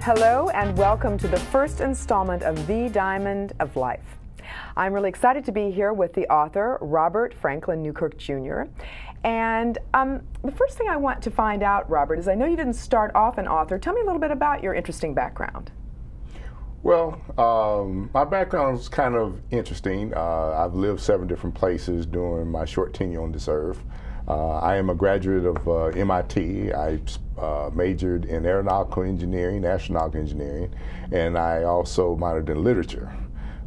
Hello and welcome to the first installment of The Diamond of Life. I'm really excited to be here with the author, Robert Franklin Newkirk, Jr. And the first thing I want to find out, Robert, is I know you didn't start off an author. Tell me a little bit about your interesting background. Well, my background is kind of interesting. I've lived 7 different places during my short tenure on this earth. I am a graduate of MIT. I majored in aeronautical engineering, astronautical engineering, and I also minored in literature.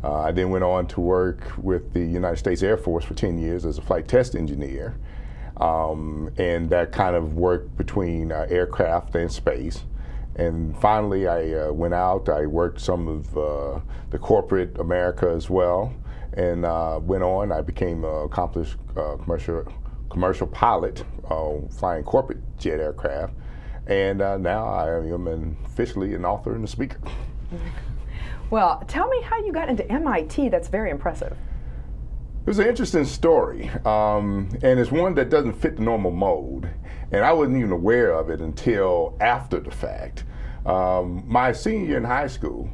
I then went on to work with the United States Air Force for 10 years as a flight test engineer, and that kind of worked between aircraft and space. And finally, I went out. I worked some of the corporate America as well, and went on. I became an accomplished commercial pilot, flying corporate jet aircraft, and now I am officially an author and a speaker. Well, tell me how you got into MIT. That's very impressive. It was an interesting story, and it's one that doesn't fit the normal mold, and I wasn't even aware of it until after the fact. My senior year in high school,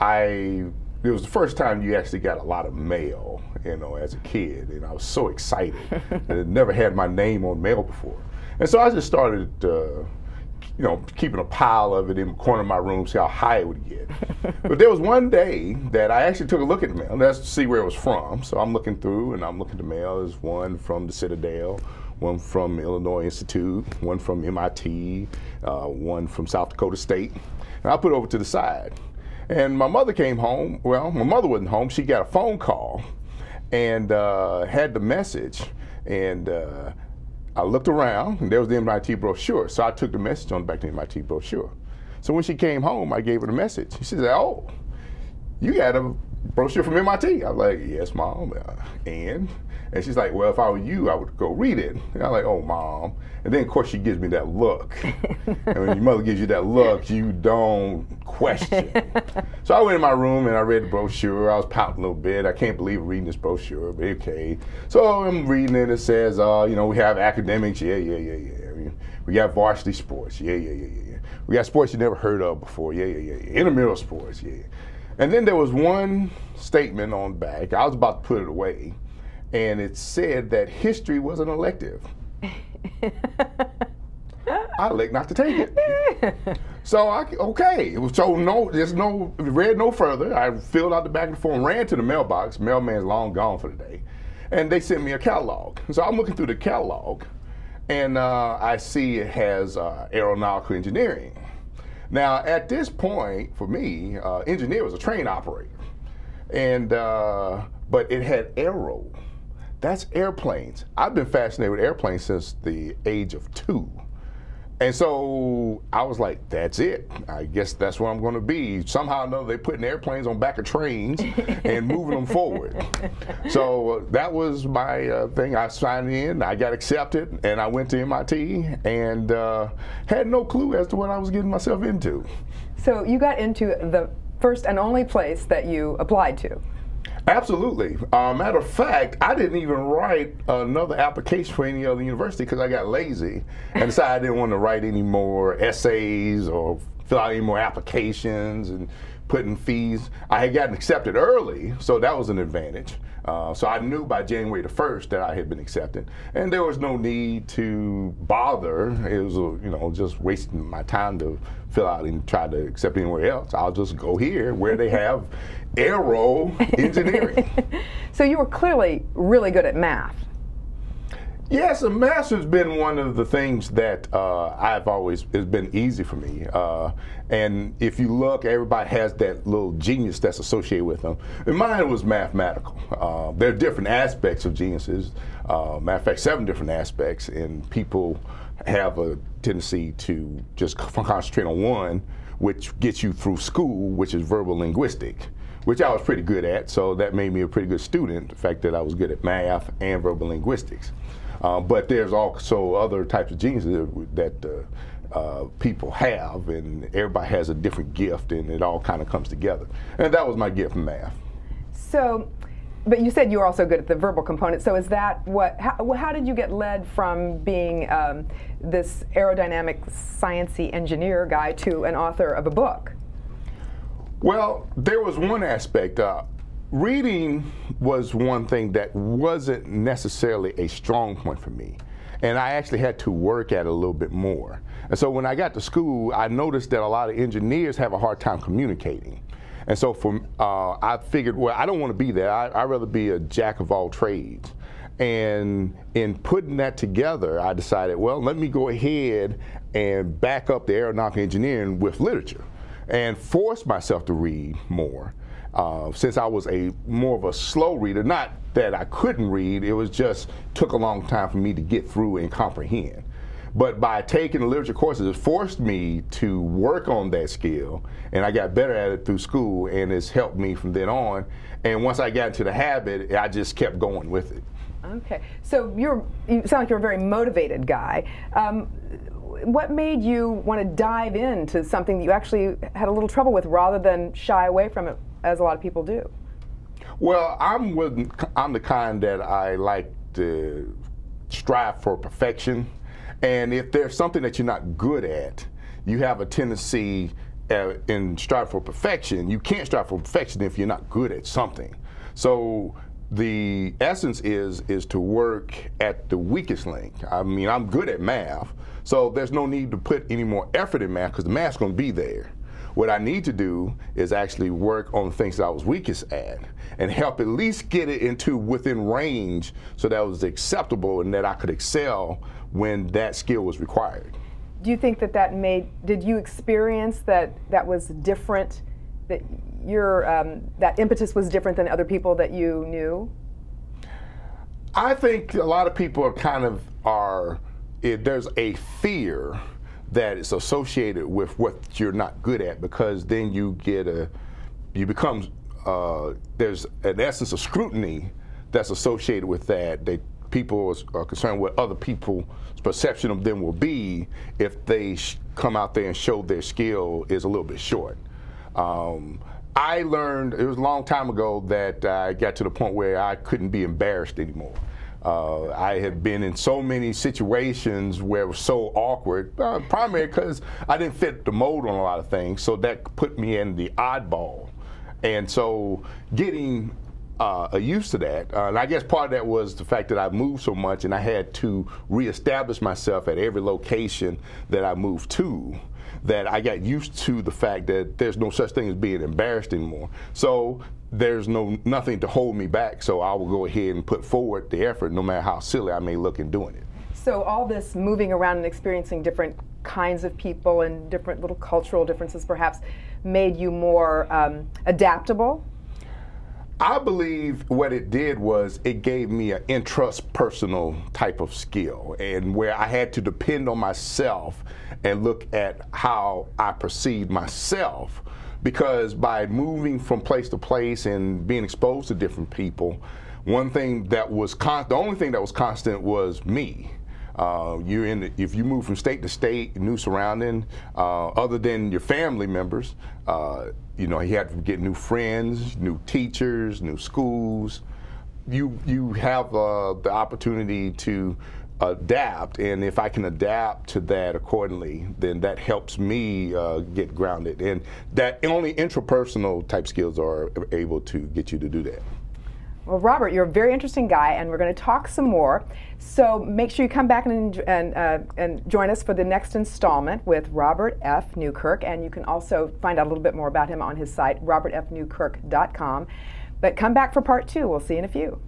it was the first time you actually got a lot of mail, as a kid, and I was so excited. I had never had my name on mail before. And so I just started, keeping a pile of it in the corner of my room, see how high it would get. But there was one day that I actually took a look at the mail, and that's to see where it was from. So I'm looking through, and I'm looking at the mail. There's one from the Citadel, one from Illinois Institute, one from MIT, one from South Dakota State. And I put it over to the side. And my mother came home. Well, my mother wasn't home. She got a phone call and had the message. And I looked around, and there was the MIT brochure. So I took the message on back to the MIT brochure. So when she came home, I gave her the message. She said, "Oh, you got a brochure from MIT?" I was like, "Yes, Mom." And she's like, "Well, if I were you, I would go read it." And I'm like, "Oh, Mom." And then, of course, she gives me that look. And when your mother gives you that look, you don't question. So I went in my room and I read the brochure. I was pouting a little bit. I can't believe reading this brochure, but okay. So I'm reading it. It says, we have academics. Yeah. We got varsity sports. Yeah. We got sports you never heard of before. Yeah. Intramural sports. Yeah. And then there was one statement on the back. I was about to put it away. And it said that history was an elective. I elect not to take it. So okay. So read no further. I filled out the back of the form, ran to the mailbox. Mailman's long gone for the day. And they sent me a catalog. So I'm looking through the catalog, and I see it has aeronautical engineering. Now, at this point, for me, engineer was a train operator. And but it had aero. That's airplanes. I've been fascinated with airplanes since the age of 2. And so I was like, that's it. I guess that's where I'm going to be. Somehow or another, they're putting airplanes on back of trains and moving them forward. So that was my thing. I signed in, I got accepted, and I went to MIT and had no clue as to what I was getting myself into. So you got into the first and only place that you applied to? Absolutely. Matter of fact, I didn't even write another application for any other university because I got lazy and decided I didn't want to write any more essays or fill out any more applications and put in fees. I had gotten accepted early, so that was an advantage. So I knew by January the 1st that I had been accepted, and there was no need to bother. It was, just wasting my time to fill out and try to accept anywhere else. I'll just go here where they have aero engineering. So you were clearly really good at math. Yes, and math has been one of the things that it's been easy for me. And if you look, everybody has that little genius that's associated with them. And mine was mathematical. There are different aspects of geniuses. Matter of fact, 7 different aspects, and people have a tendency to just concentrate on one, which gets you through school, which is verbal linguistic, which I was pretty good at. So that made me a pretty good student, the fact that I was good at math and verbal linguistics. But there's also other types of geniuses that people have, and everybody has a different gift, and it all kind of comes together. And that was my gift in math. So, but you said you were also good at the verbal component. So is that how did you get led from being this aerodynamic, sciencey engineer guy to an author of a book? Well, there was one aspect. Reading was one thing that wasn't necessarily a strong point for me. And I actually had to work at it a little bit more. And so when I got to school, I noticed that a lot of engineers have a hard time communicating. And so I figured, well, I don't want to be that. I'd rather be a jack of all trades. And in putting that together, I decided, well, let me go ahead and back up the aeronautical engineering with literature and force myself to read more. Since I was more of a slow reader, not that I couldn't read, it was just took a long time for me to get through and comprehend. But by taking the literature courses, it forced me to work on that skill, and I got better at it through school, and it's helped me from then on. And once I got into the habit, I just kept going with it. Okay, so you sound like you're a very motivated guy. What made you want to dive into something that you actually had a little trouble with rather than shy away from it, as a lot of people do? Well, I'm the kind that I like to strive for perfection. And if there's something that you're not good at, you have a tendency in strive for perfection. You can't strive for perfection if you're not good at something. So the essence is to work at the weakest link. I mean, I'm good at math, so there's no need to put any more effort in math because the math's going to be there. What I need to do is actually work on the things that I was weakest at and help at least get it into within range so that it was acceptable and that I could excel when that skill was required. Do you think did you experience that was different, that that impetus was different than other people that you knew? I think a lot of people there's a fear that is associated with what you're not good at, because then there's an essence of scrutiny that's associated with that. People are concerned what other people's perception of them will be if they come out there and show their skill is a little bit short. I learned, it was a long time ago, that I got to the point where I couldn't be embarrassed anymore. I had been in so many situations where it was so awkward, primarily because I didn't fit the mold on a lot of things, so that put me in the oddball. And so getting used to that, and I guess part of that was the fact that I moved so much and I had to reestablish myself at every location that I moved to, that I got used to the fact that there's no such thing as being embarrassed anymore. So there's nothing to hold me back, so I will go ahead and put forward the effort no matter how silly I may look in doing it. So all this moving around and experiencing different kinds of people and different little cultural differences perhaps made you more adaptable? I believe what it did was it gave me an intrapersonal type of skill, and where I had to depend on myself and look at how I perceived myself. Because by moving from place to place and being exposed to different people, the only thing that was constant was me. If you move from state to state, new surrounding, other than your family members, you had to get new friends, new teachers, new schools. You have the opportunity to adapt, and if I can adapt to that accordingly, then that helps me get grounded. And that only intrapersonal type skills are able to get you to do that. Well, Robert, you're a very interesting guy, and we're going to talk some more. So make sure you come back and join us for the next installment with Robert F. Newkirk, and you can also find out a little bit more about him on his site, robertfnewkirk.com. But come back for part 2. We'll see you in a few.